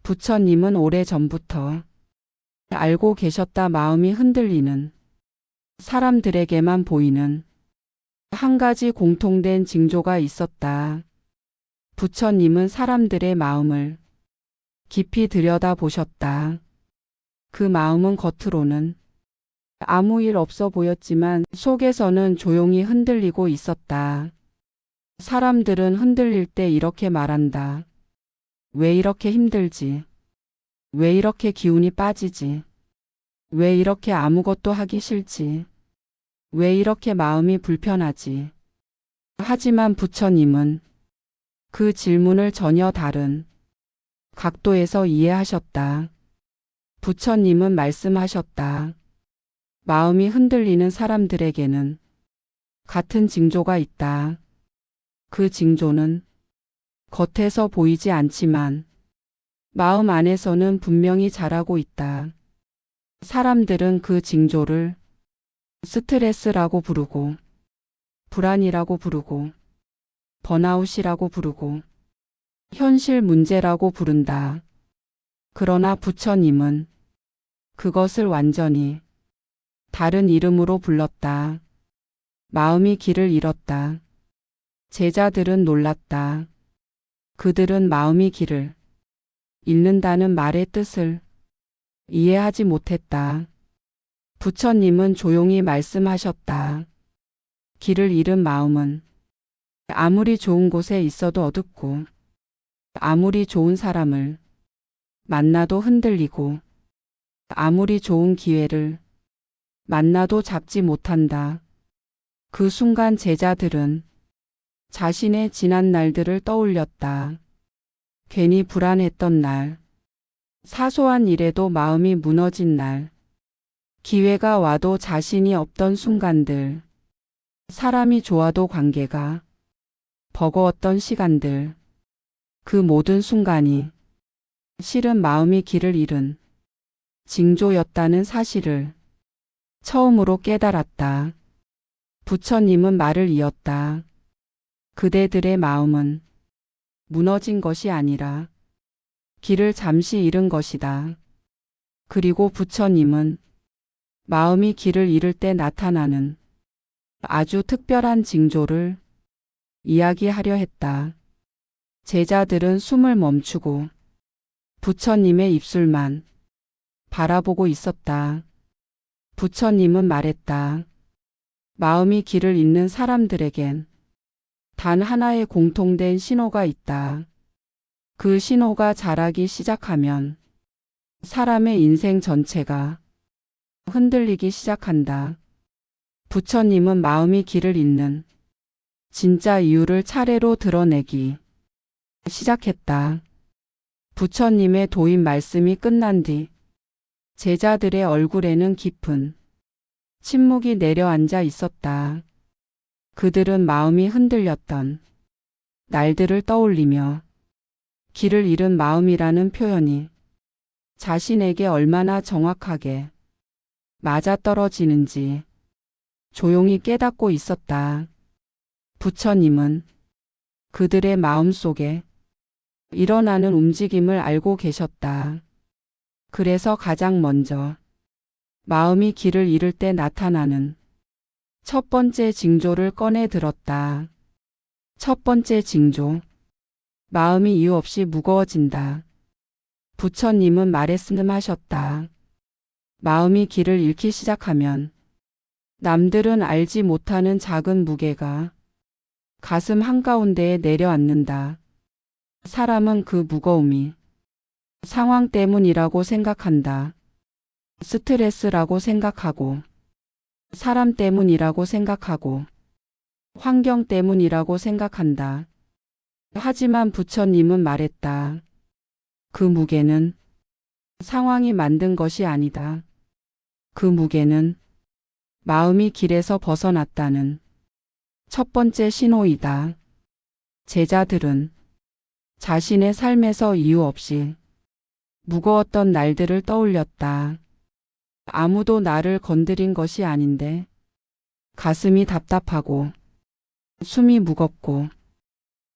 부처님은 오래전부터 알고 계셨다. 마음이 흔들리는 사람들에게만 보이는 한 가지 공통된 징조가 있었다. 부처님은 사람들의 마음을 깊이 들여다보셨다. 그 마음은 겉으로는 아무 일 없어 보였지만 속에서는 조용히 흔들리고 있었다. 사람들은 흔들릴 때 이렇게 말한다. 왜 이렇게 힘들지? 왜 이렇게 기운이 빠지지? 왜 이렇게 아무것도 하기 싫지? 왜 이렇게 마음이 불편하지? 하지만 부처님은 그 질문을 전혀 다른 각도에서 이해하셨다. 부처님은 말씀하셨다. 마음이 흔들리는 사람들에게는 같은 징조가 있다. 그 징조는 겉에서 보이지 않지만 마음 안에서는 분명히 자라고 있다. 사람들은 그 징조를 스트레스라고 부르고, 불안이라고 부르고, 번아웃이라고 부르고, 현실 문제라고 부른다. 그러나 부처님은 그것을 완전히 다른 이름으로 불렀다. 마음이 길을 잃었다. 제자들은 놀랐다. 그들은 마음이 길을 잃는다는 말의 뜻을 이해하지 못했다. 부처님은 조용히 말씀하셨다. 길을 잃은 마음은 아무리 좋은 곳에 있어도 어둡고 아무리 좋은 사람을 만나도 흔들리고 아무리 좋은 기회를 만나도 잡지 못한다. 그 순간 제자들은 자신의 지난 날들을 떠올렸다. 괜히 불안했던 날, 사소한 일에도 마음이 무너진 날, 기회가 와도 자신이 없던 순간들, 사람이 좋아도 관계가 버거웠던 시간들, 그 모든 순간이 실은 마음이 길을 잃은 징조였다는 사실을 처음으로 깨달았다. 부처님은 말을 이었다. 그대들의 마음은 무너진 것이 아니라 길을 잠시 잃은 것이다. 그리고 부처님은 마음이 길을 잃을 때 나타나는 아주 특별한 징조를 이야기하려 했다. 제자들은 숨을 멈추고 부처님의 입술만 바라보고 있었다. 부처님은 말했다. 마음이 길을 잃는 사람들에겐 단 하나의 공통된 신호가 있다. 그 신호가 자라기 시작하면 사람의 인생 전체가 흔들리기 시작한다. 부처님은 마음이 길을 잃는 진짜 이유를 차례로 드러내기 시작했다. 부처님의 도입 말씀이 끝난 뒤 제자들의 얼굴에는 깊은 침묵이 내려앉아 있었다. 그들은 마음이 흔들렸던 날들을 떠올리며 길을 잃은 마음이라는 표현이 자신에게 얼마나 정확하게 맞아떨어지는지 조용히 깨닫고 있었다. 부처님은 그들의 마음 속에 일어나는 움직임을 알고 계셨다. 그래서 가장 먼저 마음이 길을 잃을 때 나타나는 첫 번째 징조를 꺼내 들었다. 첫 번째 징조. 마음이 이유 없이 무거워진다. 부처님은 말씀하셨다. 마음이 길을 잃기 시작하면 남들은 알지 못하는 작은 무게가 가슴 한가운데에 내려앉는다. 사람은 그 무거움이 상황 때문이라고 생각한다. 스트레스라고 생각하고, 사람 때문이라고 생각하고, 환경 때문이라고 생각한다. 하지만 부처님은 말했다. 그 무게는 상황이 만든 것이 아니다. 그 무게는 마음이 길에서 벗어났다는 첫 번째 신호이다. 제자들은 자신의 삶에서 이유 없이 무거웠던 날들을 떠올렸다. 아무도 나를 건드린 것이 아닌데 가슴이 답답하고 숨이 무겁고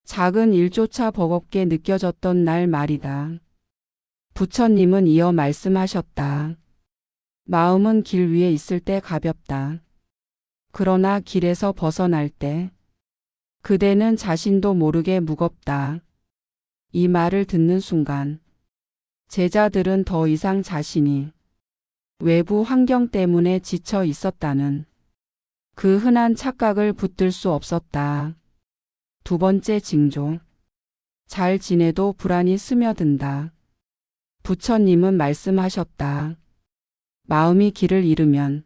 작은 일조차 버겁게 느껴졌던 날 말이다. 부처님은 이어 말씀하셨다. 마음은 길 위에 있을 때 가볍다. 그러나 길에서 벗어날 때 그대는 자신도 모르게 무겁다. 이 말을 듣는 순간 제자들은 더 이상 자신이 외부 환경 때문에 지쳐 있었다는 그 흔한 착각을 붙들 수 없었다. 두 번째 징조. 잘 지내도 불안이 스며든다. 부처님은 말씀하셨다. 마음이 길을 잃으면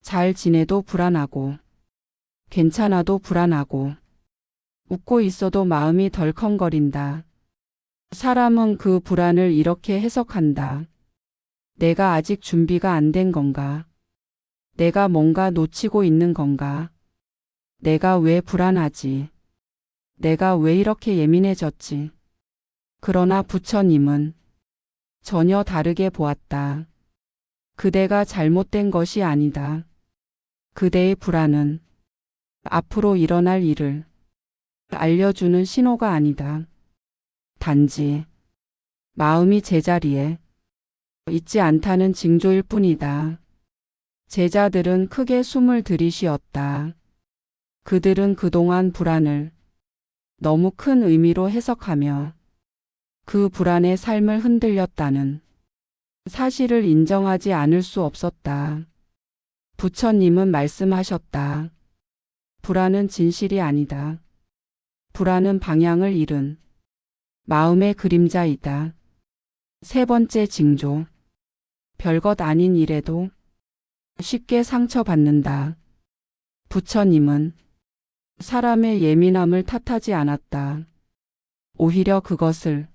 잘 지내도 불안하고 괜찮아도 불안하고 웃고 있어도 마음이 덜컹거린다. 사람은 그 불안을 이렇게 해석한다. 내가 아직 준비가 안 된 건가? 내가 뭔가 놓치고 있는 건가? 내가 왜 불안하지? 내가 왜 이렇게 예민해졌지? 그러나 부처님은 전혀 다르게 보았다. 그대가 잘못된 것이 아니다. 그대의 불안은 앞으로 일어날 일을 알려주는 신호가 아니다. 단지 마음이 제자리에 있지 않다는 징조일 뿐이다. 제자들은 크게 숨을 들이쉬었다. 그들은 그동안 불안을 너무 큰 의미로 해석하며 그 불안의 삶을 흔들렸다는 사실을 인정하지 않을 수 없었다. 부처님은 말씀하셨다. 불안은 진실이 아니다. 불안은 방향을 잃은 마음의 그림자이다. 세 번째 징조. 별것 아닌 일에도 쉽게 상처받는다. 부처님은 사람의 예민함을 탓하지 않았다. 오히려 그것을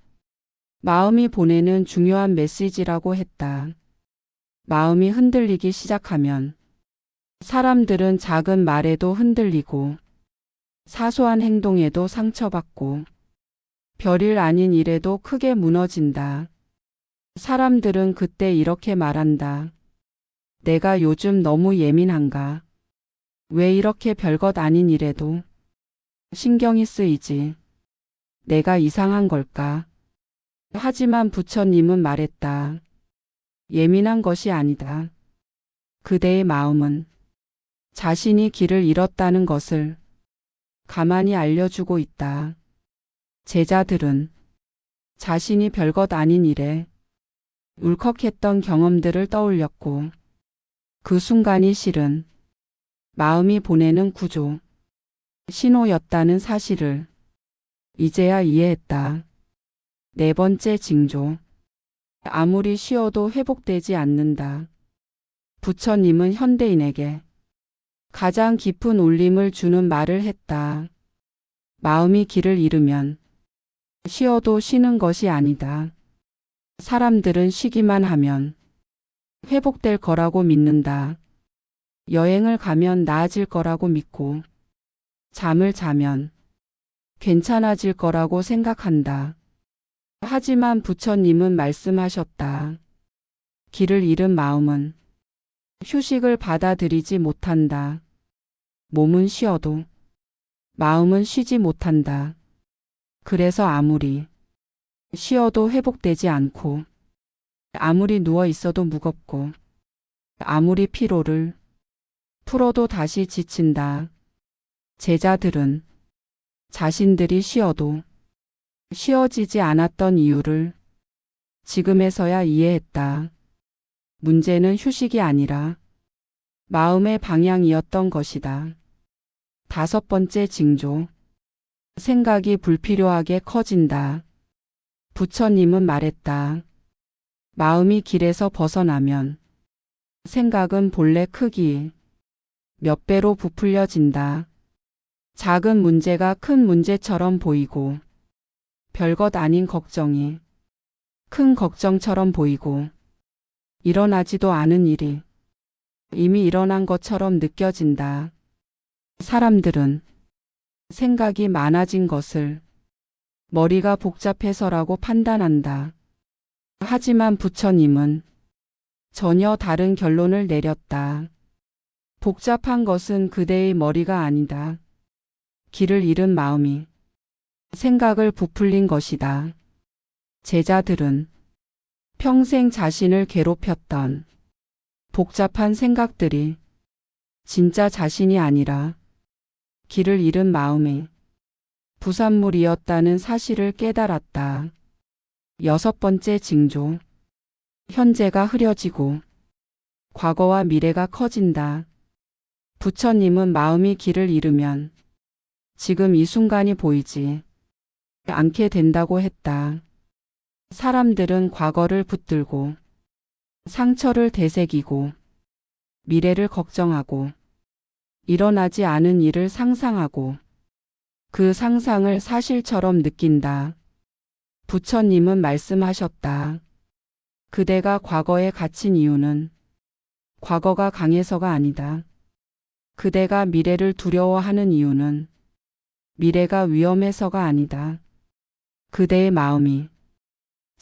마음이 보내는 중요한 메시지라고 했다. 마음이 흔들리기 시작하면 사람들은 작은 말에도 흔들리고 사소한 행동에도 상처받고 별일 아닌 일에도 크게 무너진다. 사람들은 그때 이렇게 말한다. 내가 요즘 너무 예민한가? 왜 이렇게 별것 아닌 일에도 신경이 쓰이지? 내가 이상한 걸까? 하지만 부처님은 말했다. 예민한 것이 아니다. 그대의 마음은 자신이 길을 잃었다는 것을 가만히 알려주고 있다. 제자들은 자신이 별것 아닌 일에 울컥했던 경험들을 떠올렸고 그 순간이 실은 마음이 보내는 구조, 신호였다는 사실을 이제야 이해했다. 네 번째 징조. 아무리 쉬어도 회복되지 않는다. 부처님은 현대인에게 가장 깊은 울림을 주는 말을 했다. 마음이 길을 잃으면 쉬어도 쉬는 것이 아니다. 사람들은 쉬기만 하면 회복될 거라고 믿는다. 여행을 가면 나아질 거라고 믿고 잠을 자면 괜찮아질 거라고 생각한다. 하지만 부처님은 말씀하셨다. 길을 잃은 마음은 휴식을 받아들이지 못한다. 몸은 쉬어도 마음은 쉬지 못한다. 그래서 아무리 쉬어도 회복되지 않고 아무리 누워 있어도 무겁고 아무리 피로를 풀어도 다시 지친다. 제자들은 자신들이 쉬어도 쉬어지지 않았던 이유를 지금에서야 이해했다. 문제는 휴식이 아니라 마음의 방향이었던 것이다. 다섯 번째 징조. 생각이 불필요하게 커진다. 부처님은 말했다. 마음이 길에서 벗어나면 생각은 본래 크기 몇 배로 부풀려진다. 작은 문제가 큰 문제처럼 보이고 별것 아닌 걱정이 큰 걱정처럼 보이고 일어나지도 않은 일이 이미 일어난 것처럼 느껴진다. 사람들은 생각이 많아진 것을 머리가 복잡해서라고 판단한다. 하지만 부처님은 전혀 다른 결론을 내렸다. 복잡한 것은 그대의 머리가 아니다. 길을 잃은 마음이 생각을 부풀린 것이다. 제자들은 평생 자신을 괴롭혔던 복잡한 생각들이 진짜 자신이 아니라 길을 잃은 마음의 부산물이었다는 사실을 깨달았다. 6번째 징조. 현재가 흐려지고 과거와 미래가 커진다. 부처님은 마음이 길을 잃으면 지금 이 순간이 보이지 않게 된다고 했다. 사람들은 과거를 붙들고 상처를 되새기고 미래를 걱정하고 일어나지 않은 일을 상상하고 그 상상을 사실처럼 느낀다. 부처님은 말씀하셨다. 그대가 과거에 갇힌 이유는 과거가 강해서가 아니다. 그대가 미래를 두려워하는 이유는 미래가 위험해서가 아니다. 그대의 마음이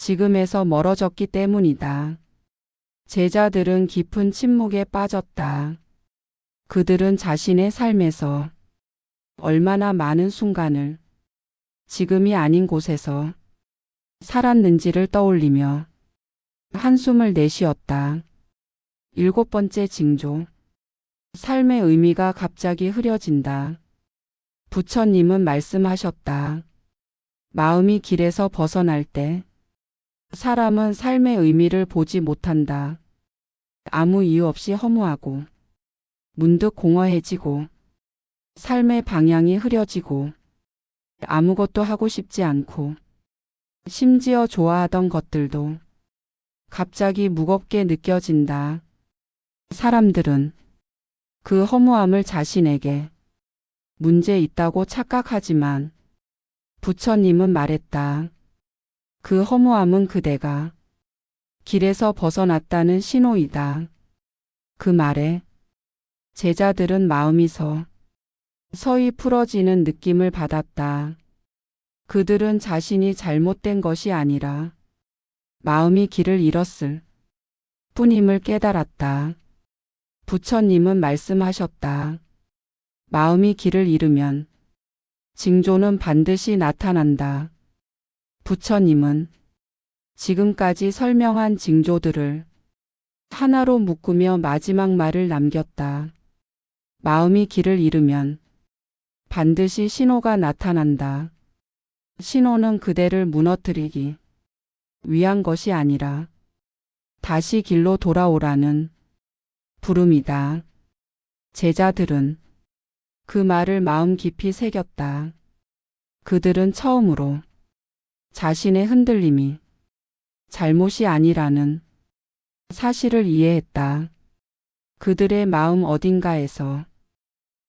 지금에서 멀어졌기 때문이다. 제자들은 깊은 침묵에 빠졌다. 그들은 자신의 삶에서 얼마나 많은 순간을 지금이 아닌 곳에서 살았는지를 떠올리며 한숨을 내쉬었다. 7번째 징조. 삶의 의미가 갑자기 흐려진다. 부처님은 말씀하셨다. 마음이 길에서 벗어날 때 사람은 삶의 의미를 보지 못한다. 아무 이유 없이 허무하고 문득 공허해지고 삶의 방향이 흐려지고 아무것도 하고 싶지 않고 심지어 좋아하던 것들도 갑자기 무겁게 느껴진다. 사람들은 그 허무함을 자신에게 문제 있다고 착각하지만 부처님은 말했다. 그 허무함은 그대가 길에서 벗어났다는 신호이다. 그 말에 제자들은 마음이 서서히 풀어지는 느낌을 받았다. 그들은 자신이 잘못된 것이 아니라 마음이 길을 잃었을 뿐임을 깨달았다. 부처님은 말씀하셨다. 마음이 길을 잃으면 징조는 반드시 나타난다. 부처님은 지금까지 설명한 징조들을 하나로 묶으며 마지막 말을 남겼다. 마음이 길을 잃으면 반드시 신호가 나타난다. 신호는 그대를 무너뜨리기 위한 것이 아니라 다시 길로 돌아오라는 부름이다. 제자들은 그 말을 마음 깊이 새겼다. 그들은 처음으로 자신의 흔들림이 잘못이 아니라는 사실을 이해했다. 그들의 마음 어딘가에서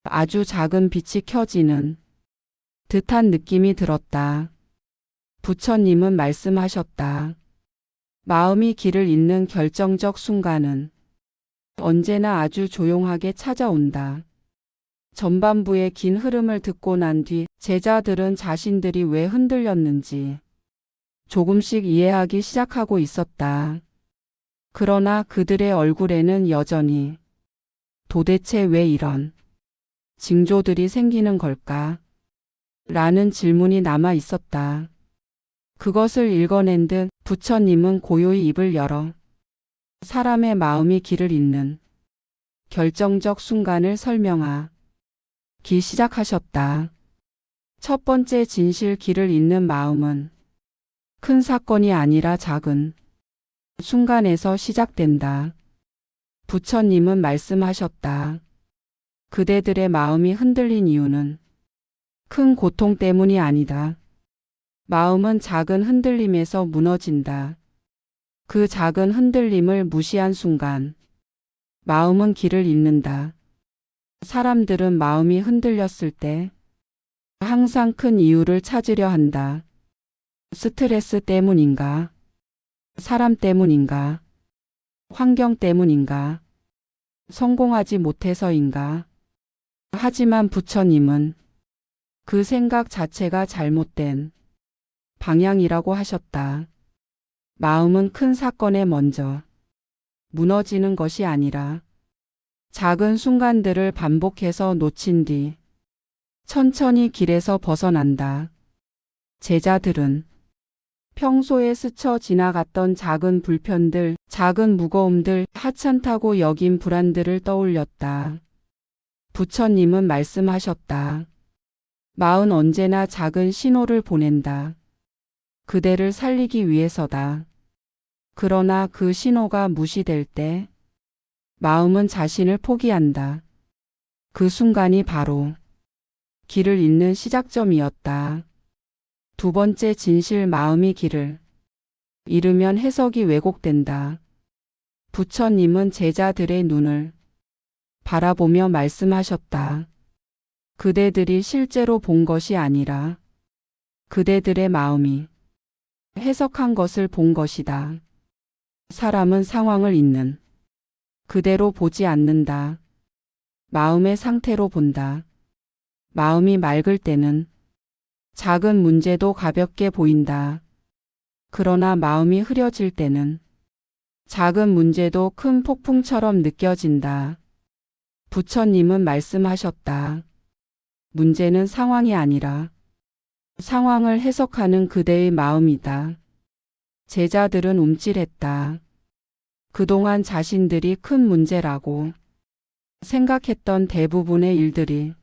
아주 작은 빛이 켜지는 듯한 느낌이 들었다. 부처님은 말씀하셨다. 마음이 길을 잃는 결정적 순간은 언제나 아주 조용하게 찾아온다. 전반부의 긴 흐름을 듣고 난 뒤 제자들은 자신들이 왜 흔들렸는지 조금씩 이해하기 시작하고 있었다. 그러나 그들의 얼굴에는 여전히 도대체 왜 이런 징조들이 생기는 걸까? 라는 질문이 남아 있었다. 그것을 읽어낸 듯 부처님은 고요히 입을 열어 사람의 마음이 길을 잃는 결정적 순간을 설명하기 시작하셨다. 첫 번째 진실, 길을 잃는 마음은 큰 사건이 아니라 작은 순간에서 시작된다. 부처님은 말씀하셨다. 그대들의 마음이 흔들린 이유는 큰 고통 때문이 아니다. 마음은 작은 흔들림에서 무너진다. 그 작은 흔들림을 무시한 순간 마음은 길을 잃는다. 사람들은 마음이 흔들렸을 때 항상 큰 이유를 찾으려 한다. 스트레스 때문인가? 사람 때문인가? 환경 때문인가? 성공하지 못해서인가? 하지만 부처님은 그 생각 자체가 잘못된 방향이라고 하셨다. 마음은 큰 사건에 먼저 무너지는 것이 아니라 작은 순간들을 반복해서 놓친 뒤 천천히 길에서 벗어난다. 제자들은 평소에 스쳐 지나갔던 작은 불편들, 작은 무거움들, 하찮다고 여긴 불안들을 떠올렸다. 부처님은 말씀하셨다. 마음은 언제나 작은 신호를 보낸다. 그대를 살리기 위해서다. 그러나 그 신호가 무시될 때 마음은 자신을 포기한다. 그 순간이 바로 길을 잃는 시작점이었다. 두 번째 진실, 마음이 길을 잃으면 해석이 왜곡된다. 부처님은 제자들의 눈을 바라보며 말씀하셨다. 그대들이 실제로 본 것이 아니라 그대들의 마음이 해석한 것을 본 것이다. 사람은 상황을 있는 그대로 보지 않는다. 마음의 상태로 본다. 마음이 맑을 때는 작은 문제도 가볍게 보인다. 그러나 마음이 흐려질 때는 작은 문제도 큰 폭풍처럼 느껴진다. 부처님은 말씀하셨다. 문제는 상황이 아니라 상황을 해석하는 그대의 마음이다. 제자들은 움찔했다. 그동안 자신들이 큰 문제라고 생각했던 대부분의 일들이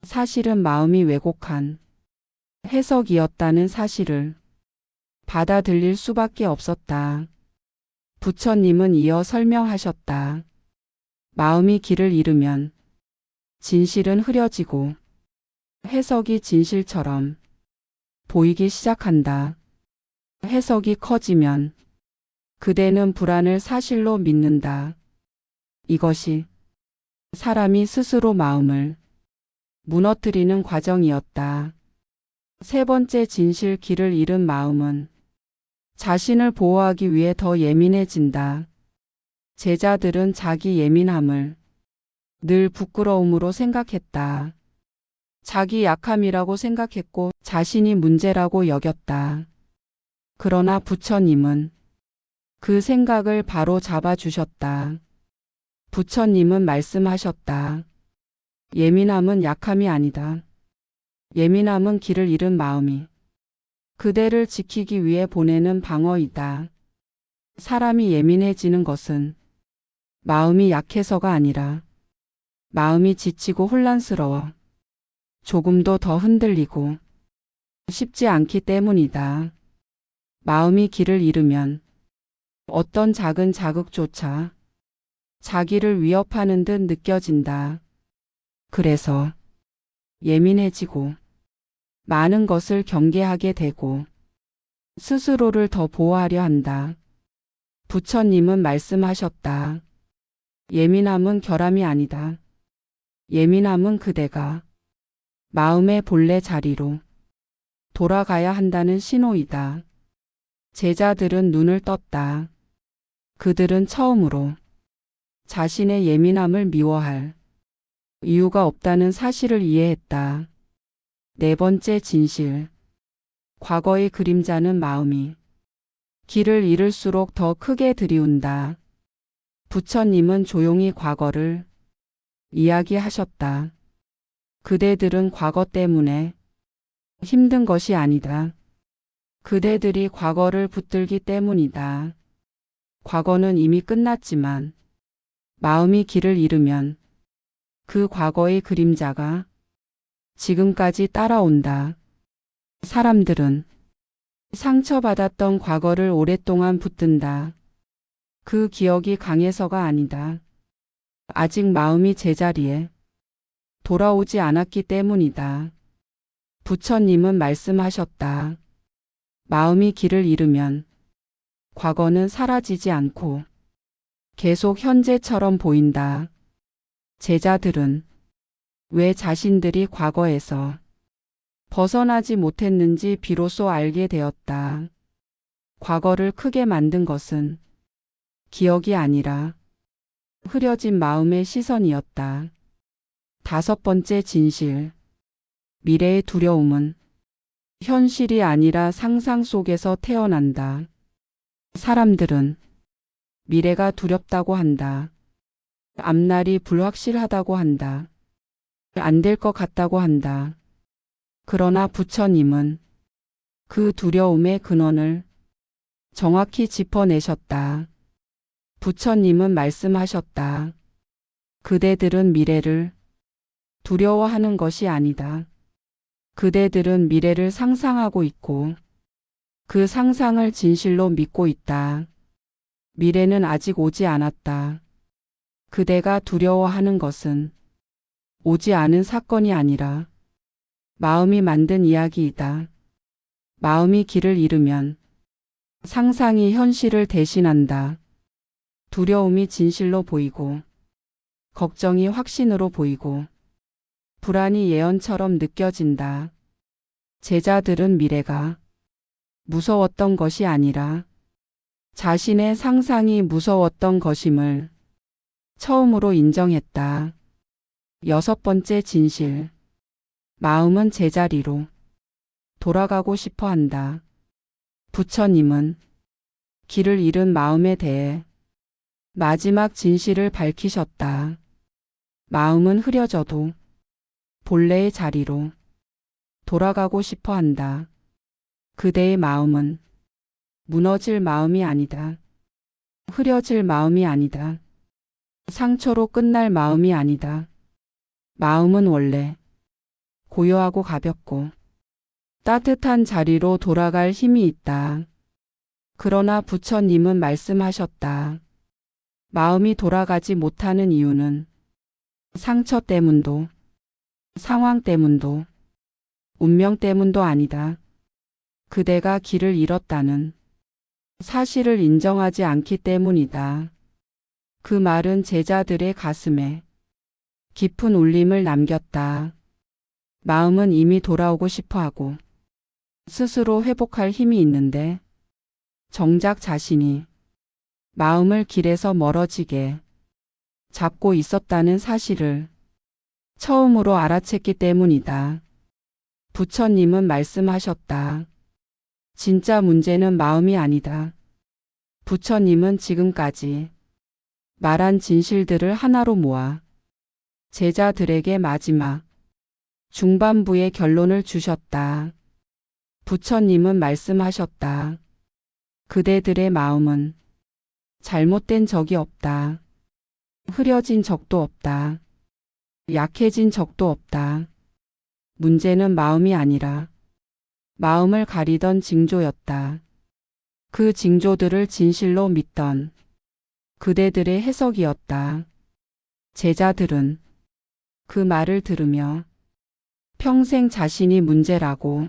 사실은 마음이 왜곡한 해석이었다는 사실을 받아들일 수밖에 없었다. 부처님은 이어 설명하셨다. 마음이 길을 잃으면 진실은 흐려지고 해석이 진실처럼 보이기 시작한다. 해석이 커지면 그대는 불안을 사실로 믿는다. 이것이 사람이 스스로 마음을 무너뜨리는 과정이었다. 세 번째 진실, 길을 잃은 마음은 자신을 보호하기 위해 더 예민해진다. 제자들은 자기 예민함을 늘 부끄러움으로 생각했다. 자기 약함이라고 생각했고 자신이 문제라고 여겼다. 그러나 부처님은 그 생각을 바로 잡아주셨다. 부처님은 말씀하셨다. 예민함은 약함이 아니다. 예민함은 길을 잃은 마음이 그대를 지키기 위해 보내는 방어이다. 사람이 예민해지는 것은 마음이 약해서가 아니라 마음이 지치고 혼란스러워 조금도 더 흔들리고 쉽지 않기 때문이다. 마음이 길을 잃으면 어떤 작은 자극조차 자기를 위협하는 듯 느껴진다. 그래서 예민해지고 많은 것을 경계하게 되고 스스로를 더 보호하려 한다. 부처님은 말씀하셨다. 예민함은 결함이 아니다. 예민함은 그대가 마음의 본래 자리로 돌아가야 한다는 신호이다. 제자들은 눈을 떴다. 그들은 처음으로 자신의 예민함을 미워할 이유가 없다는 사실을 이해했다. 네 번째 진실. 과거의 그림자는 마음이 길을 잃을수록 더 크게 들이운다. 부처님은 조용히 과거를 이야기하셨다. 그대들은 과거 때문에 힘든 것이 아니다. 그대들이 과거를 붙들기 때문이다. 과거는 이미 끝났지만 마음이 길을 잃으면 그 과거의 그림자가 지금까지 따라온다. 사람들은 상처받았던 과거를 오랫동안 붙든다. 그 기억이 강해서가 아니다. 아직 마음이 제자리에 돌아오지 않았기 때문이다. 부처님은 말씀하셨다. 마음이 길을 잃으면 과거는 사라지지 않고 계속 현재처럼 보인다. 제자들은 왜 자신들이 과거에서 벗어나지 못했는지 비로소 알게 되었다. 과거를 크게 만든 것은 기억이 아니라 흐려진 마음의 시선이었다. 다섯 번째 진실. 미래의 두려움은 현실이 아니라 상상 속에서 태어난다. 사람들은 미래가 두렵다고 한다. 앞날이 불확실하다고 한다. 안 될 것 같다고 한다. 그러나 부처님은 그 두려움의 근원을 정확히 짚어내셨다. 부처님은 말씀하셨다. 그대들은 미래를 두려워하는 것이 아니다. 그대들은 미래를 상상하고 있고 그 상상을 진실로 믿고 있다. 미래는 아직 오지 않았다. 그대가 두려워하는 것은 오지 않은 사건이 아니라 마음이 만든 이야기이다. 마음이 길을 잃으면 상상이 현실을 대신한다. 두려움이 진실로 보이고 걱정이 확신으로 보이고 불안이 예언처럼 느껴진다. 제자들은 미래가 무서웠던 것이 아니라 자신의 상상이 무서웠던 것임을 처음으로 인정했다. 6번째 진실. 마음은 제자리로 돌아가고 싶어 한다. 부처님은 길을 잃은 마음에 대해 마지막 진실을 밝히셨다. 마음은 흐려져도 본래의 자리로 돌아가고 싶어 한다. 그대의 마음은 무너질 마음이 아니다. 흐려질 마음이 아니다. 상처로 끝날 마음이 아니다. 마음은 원래 고요하고 가볍고 따뜻한 자리로 돌아갈 힘이 있다. 그러나 부처님은 말씀하셨다. 마음이 돌아가지 못하는 이유는 상처 때문도 상황 때문도 운명 때문도 아니다. 그대가 길을 잃었다는 사실을 인정하지 않기 때문이다. 그 말은 제자들의 가슴에 깊은 울림을 남겼다. 마음은 이미 돌아오고 싶어하고 스스로 회복할 힘이 있는데 정작 자신이 마음을 길에서 멀어지게 잡고 있었다는 사실을 처음으로 알아챘기 때문이다. 부처님은 말씀하셨다. 진짜 문제는 마음이 아니다. 부처님은 지금까지 말한 진실들을 하나로 모아 제자들에게 마지막 중반부의 결론을 주셨다. 부처님은 말씀하셨다. 그대들의 마음은 잘못된 적이 없다. 흐려진 적도 없다. 약해진 적도 없다. 문제는 마음이 아니라 마음을 가리던 징조였다. 그 징조들을 진실로 믿던 그대들의 해석이었다. 제자들은 그 말을 들으며 평생 자신이 문제라고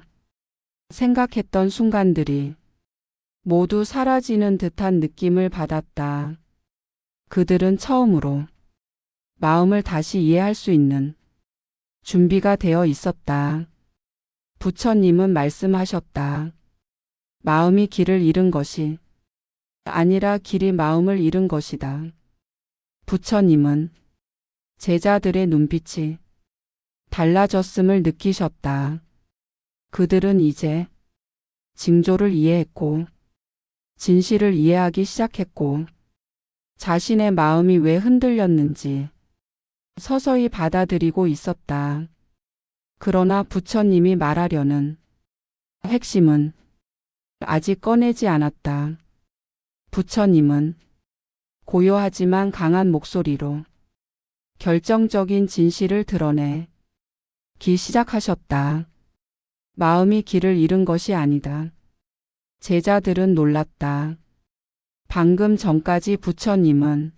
생각했던 순간들이 모두 사라지는 듯한 느낌을 받았다. 그들은 처음으로 마음을 다시 이해할 수 있는 준비가 되어 있었다. 부처님은 말씀하셨다. 마음이 길을 잃은 것이 아니라 길이 마음을 잃은 것이다. 부처님은 제자들의 눈빛이 달라졌음을 느끼셨다. 그들은 이제 징조를 이해했고 진실을 이해하기 시작했고 자신의 마음이 왜 흔들렸는지 서서히 받아들이고 있었다. 그러나 부처님이 말하려는 핵심은 아직 꺼내지 않았다. 부처님은 고요하지만 강한 목소리로 결정적인 진실을 드러내기 시작하셨다. 마음이 길을 잃은 것이 아니다. 제자들은 놀랐다. 방금 전까지 부처님은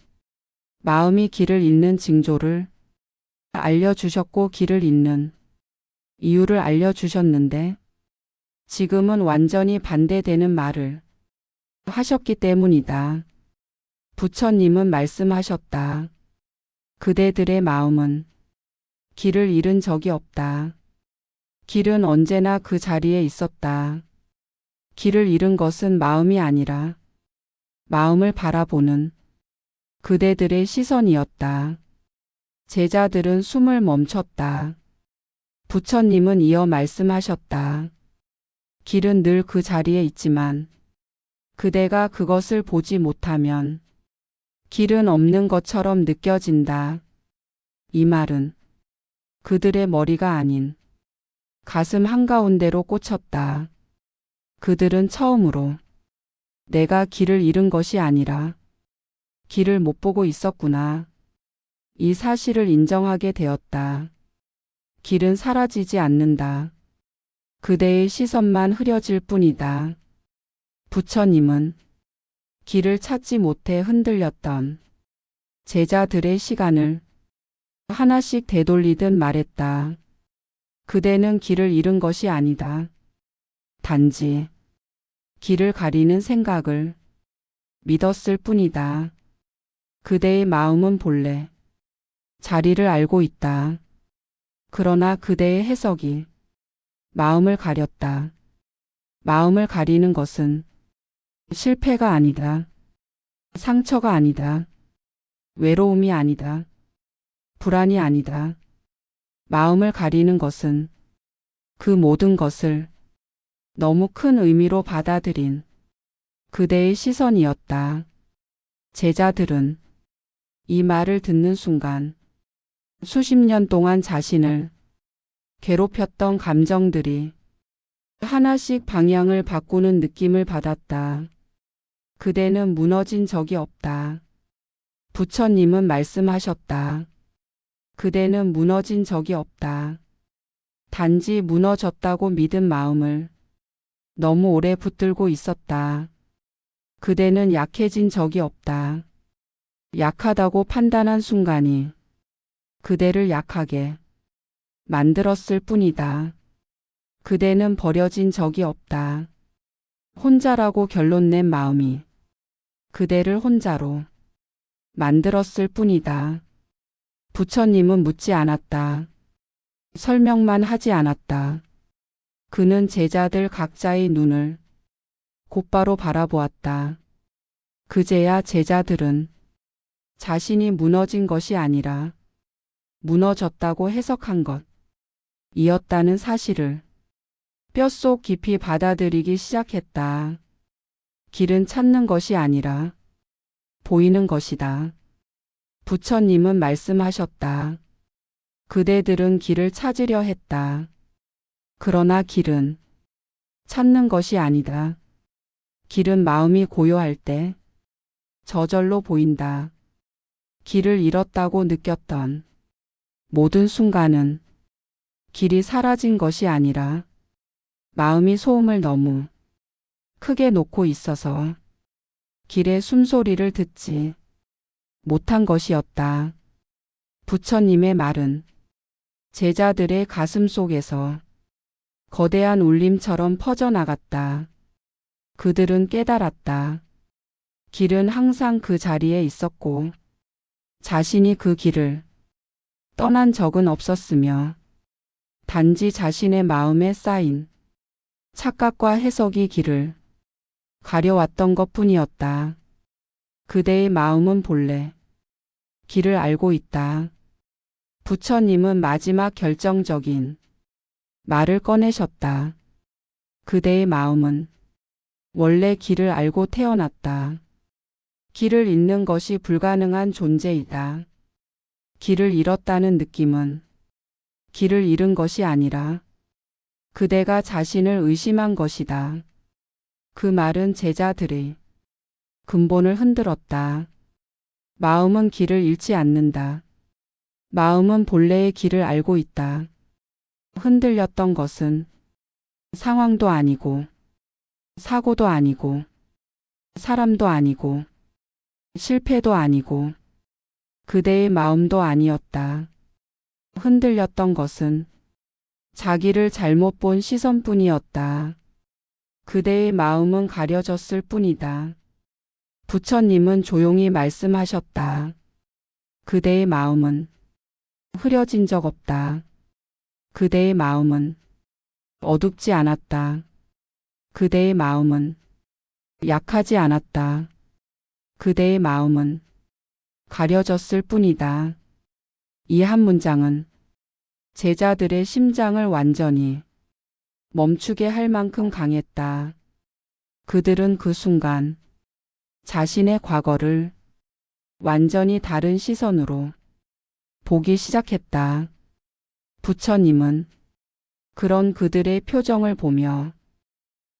마음이 길을 잃는 징조를 알려주셨고 길을 잃는 이유를 알려주셨는데 지금은 완전히 반대되는 말을 하셨기 때문이다. 부처님은 말씀하셨다. 그대들의 마음은 길을 잃은 적이 없다. 길은 언제나 그 자리에 있었다. 길을 잃은 것은 마음이 아니라 마음을 바라보는 그대들의 시선이었다. 제자들은 숨을 멈췄다. 부처님은 이어 말씀하셨다. 길은 늘 그 자리에 있지만 그대가 그것을 보지 못하면 길은 없는 것처럼 느껴진다. 이 말은 그들의 머리가 아닌 가슴 한가운데로 꽂혔다. 그들은 처음으로 내가 길을 잃은 것이 아니라 길을 못 보고 있었구나. 이 사실을 인정하게 되었다. 길은 사라지지 않는다. 그대의 시선만 흐려질 뿐이다. 부처님은 길을 찾지 못해 흔들렸던 제자들의 시간을 하나씩 되돌리듯 말했다. 그대는 길을 잃은 것이 아니다. 단지 길을 가리는 생각을 믿었을 뿐이다. 그대의 마음은 본래 자리를 알고 있다. 그러나 그대의 해석이 마음을 가렸다. 마음을 가리는 것은 실패가 아니다. 상처가 아니다. 외로움이 아니다. 불안이 아니다. 마음을 가리는 것은 그 모든 것을 너무 큰 의미로 받아들인 그대의 시선이었다. 제자들은 이 말을 듣는 순간 수십 년 동안 자신을 괴롭혔던 감정들이 하나씩 방향을 바꾸는 느낌을 받았다. 그대는 무너진 적이 없다. 부처님은 말씀하셨다. 그대는 무너진 적이 없다. 단지 무너졌다고 믿은 마음을 너무 오래 붙들고 있었다. 그대는 약해진 적이 없다. 약하다고 판단한 순간이 그대를 약하게 만들었을 뿐이다. 그대는 버려진 적이 없다. 혼자라고 결론 낸 마음이 그대를 혼자로 만들었을 뿐이다. 부처님은 묻지 않았다. 설명만 하지 않았다. 그는 제자들 각자의 눈을 곧바로 바라보았다. 그제야 제자들은 자신이 무너진 것이 아니라 무너졌다고 해석한 것 이었다는 사실을 뼛속 깊이 받아들이기 시작했다. 길은 찾는 것이 아니라 보이는 것이다. 부처님은 말씀하셨다. 그대들은 길을 찾으려 했다. 그러나 길은 찾는 것이 아니다. 길은 마음이 고요할 때 저절로 보인다. 길을 잃었다고 느꼈던 모든 순간은 길이 사라진 것이 아니라 마음이 소음을 너무 크게 놓고 있어서 길의 숨소리를 듣지 못한 것이었다. 부처님의 말은 제자들의 가슴 속에서 거대한 울림처럼 퍼져나갔다. 그들은 깨달았다. 길은 항상 그 자리에 있었고 자신이 그 길을 떠난 적은 없었으며 단지 자신의 마음에 쌓인 착각과 해석이 길을 가려왔던 것뿐이었다. 그대의 마음은 본래 길을 알고 있다. 부처님은 마지막 결정적인 말을 꺼내셨다. 그대의 마음은 원래 길을 알고 태어났다. 길을 잃는 것이 불가능한 존재이다. 길을 잃었다는 느낌은 길을 잃은 것이 아니라 그대가 자신을 의심한 것이다. 그 말은 제자들의 근본을 흔들었다. 마음은 길을 잃지 않는다. 마음은 본래의 길을 알고 있다. 흔들렸던 것은 상황도 아니고 사고도 아니고 사람도 아니고 실패도 아니고 그대의 마음도 아니었다. 흔들렸던 것은 자기를 잘못 본 시선뿐이었다. 그대의 마음은 가려졌을 뿐이다. 부처님은 조용히 말씀하셨다. 그대의 마음은 흐려진 적 없다. 그대의 마음은 어둡지 않았다. 그대의 마음은 약하지 않았다. 그대의 마음은 가려졌을 뿐이다. 이 한 문장은 제자들의 심장을 완전히 멈추게 할 만큼 강했다. 그들은 그 순간 자신의 과거를 완전히 다른 시선으로 보기 시작했다. 부처님은 그런 그들의 표정을 보며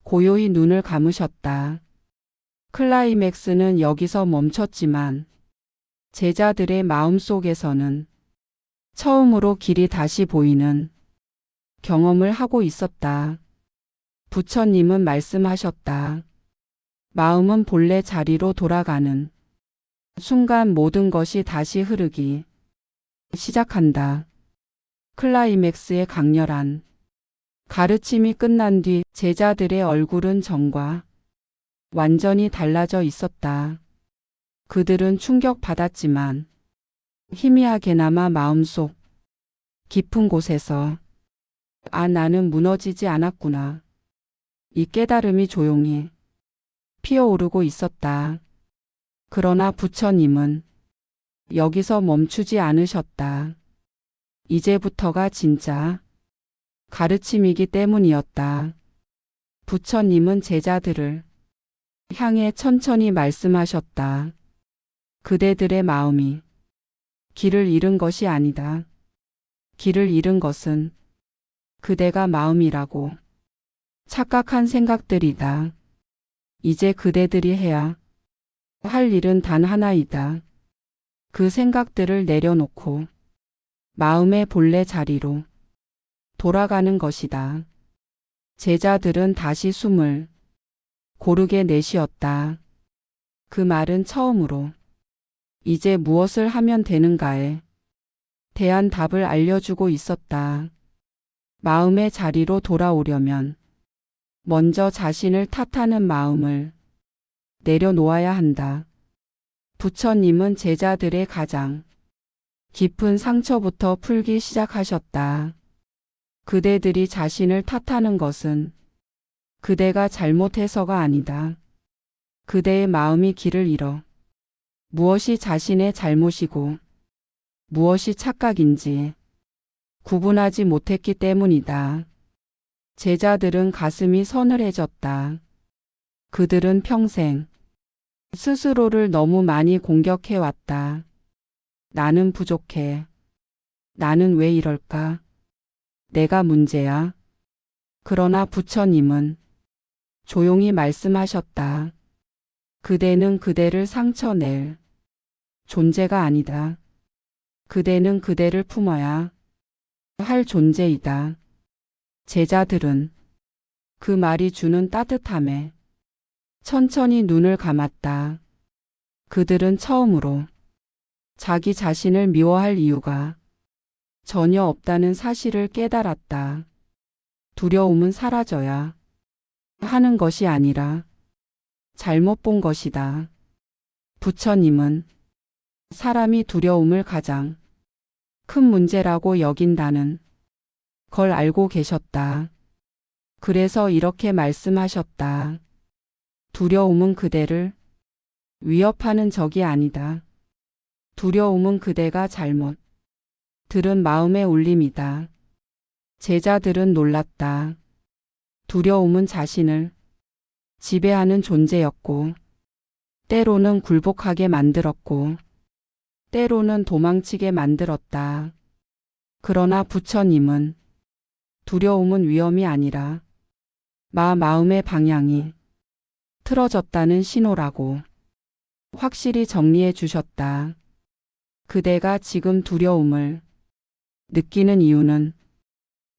고요히 눈을 감으셨다. 클라이맥스는 여기서 멈췄지만 제자들의 마음속에서는 처음으로 길이 다시 보이는 경험을 하고 있었다. 부처님은 말씀하셨다. 마음은 본래 자리로 돌아가는 순간 모든 것이 다시 흐르기 시작한다. 클라이맥스의 강렬한 가르침이 끝난 뒤 제자들의 얼굴은 전과 완전히 달라져 있었다. 그들은 충격받았지만 희미하게나마 마음속 깊은 곳에서 나는 무너지지 않았구나. 이 깨달음이 조용히 피어오르고 있었다. 그러나 부처님은 여기서 멈추지 않으셨다. 이제부터가 진짜 가르침이기 때문이었다. 부처님은 제자들을 향해 천천히 말씀하셨다. 그대들의 마음이 길을 잃은 것이 아니다. 길을 잃은 것은 그대가 마음이라고 착각한 생각들이다. 이제 그대들이 해야 할 일은 단 하나이다. 그 생각들을 내려놓고 마음의 본래 자리로 돌아가는 것이다. 제자들은 다시 숨을 고르게 내쉬었다. 그 말은 처음으로 이제 무엇을 하면 되는가에 대한 답을 알려주고 있었다. 마음의 자리로 돌아오려면 먼저 자신을 탓하는 마음을 내려놓아야 한다. 부처님은 제자들의 가장 깊은 상처부터 풀기 시작하셨다. 그대들이 자신을 탓하는 것은 그대가 잘못해서가 아니다. 그대의 마음이 길을 잃어 무엇이 자신의 잘못이고 무엇이 착각인지 구분하지 못했기 때문이다. 제자들은 가슴이 서늘해졌다. 그들은 평생 스스로를 너무 많이 공격해왔다. 나는 부족해. 나는 왜 이럴까? 내가 문제야. 그러나 부처님은 조용히 말씀하셨다. 그대는 그대를 상처낼 존재가 아니다. 그대는 그대를 품어야 할 존재이다. 제자들은 그 말이 주는 따뜻함에 천천히 눈을 감았다. 그들은 처음으로 자기 자신을 미워할 이유가 전혀 없다는 사실을 깨달았다. 두려움은 사라져야 하는 것이 아니라 잘못 본 것이다. 부처님은 사람이 두려움을 가장 큰 문제라고 여긴다는 걸 알고 계셨다. 그래서 이렇게 말씀하셨다. 두려움은 그대를 위협하는 적이 아니다. 두려움은 그대가 잘못 들은 마음의 울림이다. 제자들은 놀랐다. 두려움은 자신을 지배하는 존재였고, 때로는 굴복하게 만들었고, 때로는 도망치게 만들었다. 그러나 부처님은 두려움은 위험이 아니라 마음의 방향이 틀어졌다는 신호라고 확실히 정리해 주셨다. 그대가 지금 두려움을 느끼는 이유는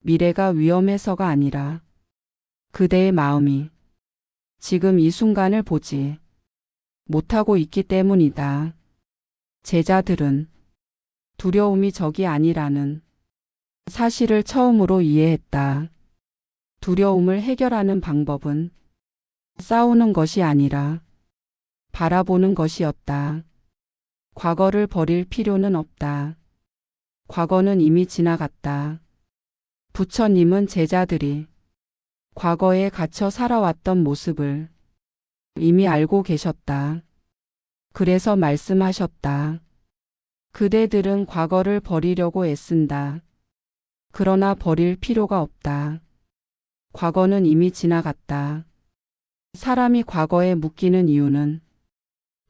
미래가 위험해서가 아니라 그대의 마음이 지금 이 순간을 보지 못하고 있기 때문이다. 제자들은 두려움이 적이 아니라는 사실을 처음으로 이해했다. 두려움을 해결하는 방법은 싸우는 것이 아니라 바라보는 것이었다. 과거를 버릴 필요는 없다. 과거는 이미 지나갔다. 부처님은 제자들이 과거에 갇혀 살아왔던 모습을 이미 알고 계셨다. 그래서 말씀하셨다. 그대들은 과거를 버리려고 애쓴다. 그러나 버릴 필요가 없다. 과거는 이미 지나갔다. 사람이 과거에 묶이는 이유는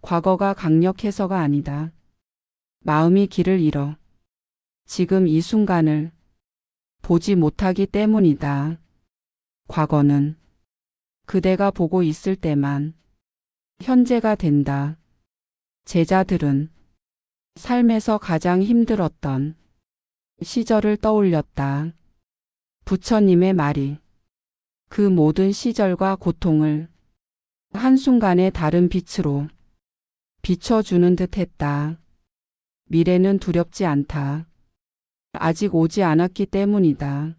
과거가 강력해서가 아니다. 마음이 길을 잃어 지금 이 순간을 보지 못하기 때문이다. 과거는 그대가 보고 있을 때만 현재가 된다. 제자들은 삶에서 가장 힘들었던 시절을 떠올렸다. 부처님의 말이 그 모든 시절과 고통을 한순간에 다른 빛으로 비춰주는 듯 했다. 미래는 두렵지 않다. 아직 오지 않았기 때문이다.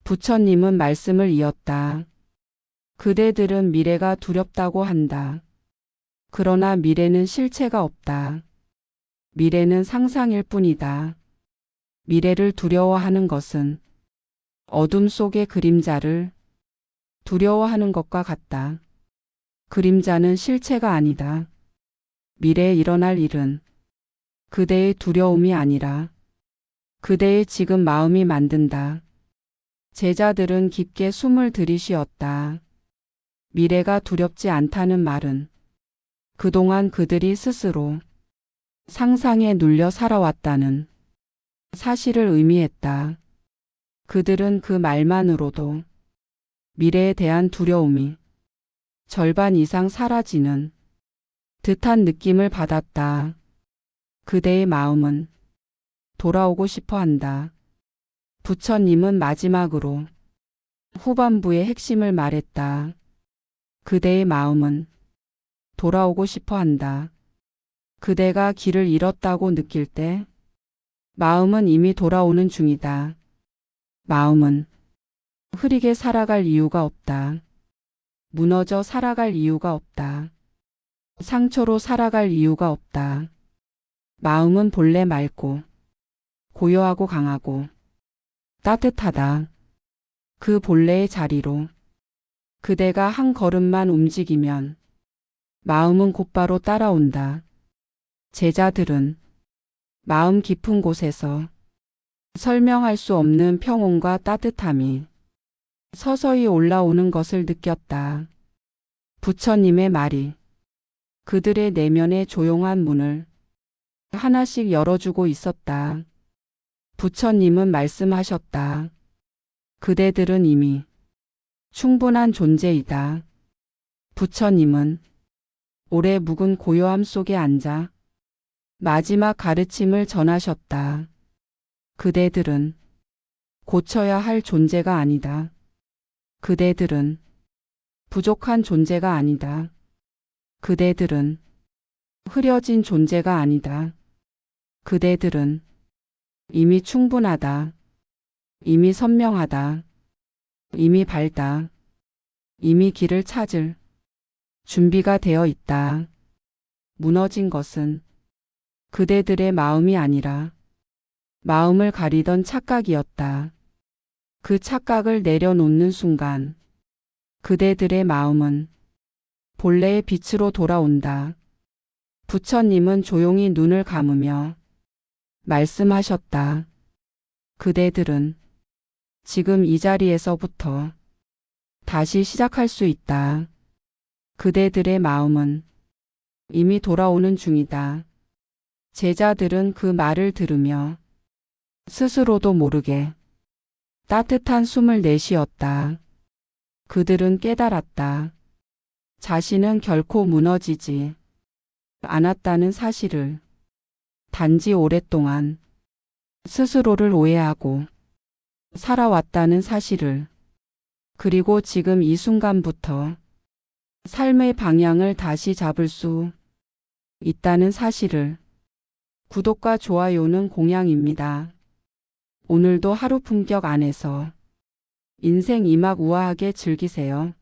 부처님은 말씀을 이었다. 그대들은 미래가 두렵다고 한다. 그러나 미래는 실체가 없다. 미래는 상상일 뿐이다. 미래를 두려워하는 것은 어둠 속의 그림자를 두려워하는 것과 같다. 그림자는 실체가 아니다. 미래에 일어날 일은 그대의 두려움이 아니라 그대의 지금 마음이 만든다. 제자들은 깊게 숨을 들이쉬었다. 미래가 두렵지 않다는 말은 그동안 그들이 스스로 상상에 눌려 살아왔다는 사실을 의미했다. 그들은 그 말만으로도 미래에 대한 두려움이 절반 이상 사라지는 듯한 느낌을 받았다. 그대의 마음은 돌아오고 싶어 한다. 부처님은 마지막으로 후반부의 핵심을 말했다. 그대의 마음은 돌아오고 싶어 한다. 그대가 길을 잃었다고 느낄 때 마음은 이미 돌아오는 중이다. 마음은 흐리게 살아갈 이유가 없다. 무너져 살아갈 이유가 없다. 상처로 살아갈 이유가 없다. 마음은 본래 맑고 고요하고 강하고 따뜻하다. 그 본래의 자리로 그대가 한 걸음만 움직이면 마음은 곧바로 따라온다. 제자들은 마음 깊은 곳에서 설명할 수 없는 평온과 따뜻함이 서서히 올라오는 것을 느꼈다. 부처님의 말이 그들의 내면의 조용한 문을 하나씩 열어주고 있었다. 부처님은 말씀하셨다. 그대들은 이미 충분한 존재이다. 부처님은 오래 묵은 고요함 속에 앉아 마지막 가르침을 전하셨다. 그대들은 고쳐야 할 존재가 아니다. 그대들은 부족한 존재가 아니다. 그대들은 흐려진 존재가 아니다. 그대들은 이미 충분하다. 이미 선명하다. 이미 밝다. 이미 길을 찾을 준비가 되어 있다. 무너진 것은 그대들의 마음이 아니라 마음을 가리던 착각이었다. 그 착각을 내려놓는 순간 그대들의 마음은 본래의 빛으로 돌아온다. 부처님은 조용히 눈을 감으며 말씀하셨다. 그대들은 지금 이 자리에서부터 다시 시작할 수 있다. 그대들의 마음은 이미 돌아오는 중이다. 제자들은 그 말을 들으며 스스로도 모르게 따뜻한 숨을 내쉬었다. 그들은 깨달았다. 자신은 결코 무너지지 않았다는 사실을. 단지 오랫동안 스스로를 오해하고 살아왔다는 사실을. 그리고 지금 이 순간부터 삶의 방향을 다시 잡을 수 있다는 사실을. 구독과 좋아요는 공양입니다. 오늘도 하루 품격 안에서 인생 이막 우아하게 즐기세요.